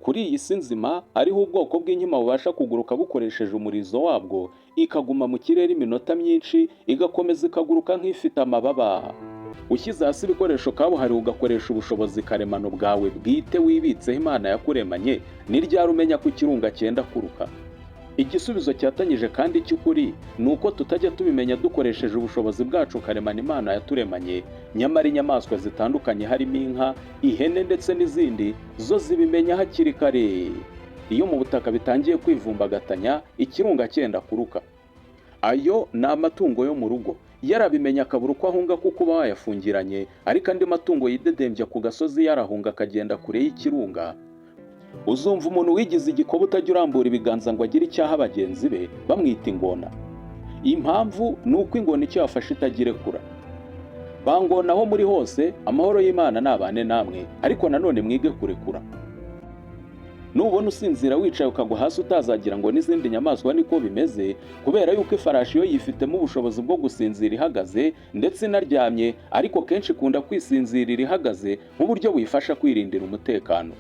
Kuri iyi si nzima hariho ubwoko bw'inkima bubasha kuguruka bukoresheje umurizo wabwo, ikaguma mu kirere iminota myinshi, igakomeza ikaguruka nk'ifite amababa. Ushyize hasi ibikoresho kabuhariwe ugakoresha ubushobozi karemano bwawe bwite wibitseho Imana yakuremanye, ni ryari umenya ko ikirunga cyenda kuruka? Igisubizo cyatanyije kandi cy'ukuri ni uko tutajya tubimenya dukoresheje ubushobozi bwacu karemano Imana yaturemanye, nyamara inyamaswa zitandukanye harimo inka, ihene ndetse n'izindi zo zibimenya hakiri kare. Iyo mu butaka bitangiye kwivumbagatanya, ikirunga cyenda kuruka. Ayo ni amatungo yo mu rugo. Yarabimenya akabura uko ahunga kuko uba wayafungiranye, ariko andi matungo yidedembya ku gasozi yarahunga akagenda kure y'ikirunga. Uzumva umuntu wigize igikoba utajya urambura ibiganza ngo agire icyaha bagenzi be, bamwita ingona. Impamvu ni uko ingona icyo yafashe itagirekura. Bangona aho muri hose, amahoro y'Imana nabane namwe, ariko nanone mwige kurekura. Nubona usinzira wicaye ukagwa hasi utazagira ngo n'izindi nyamaswa niko bimeze, kubera yuko ifarashi yo yifitemo ubushobozi bwo gusinzira ihagaze ndetse inaryamye, ariko kenshi ikunda kwisinzirira ihagaze nk'uburyo buyifasha kwirindira umutekano.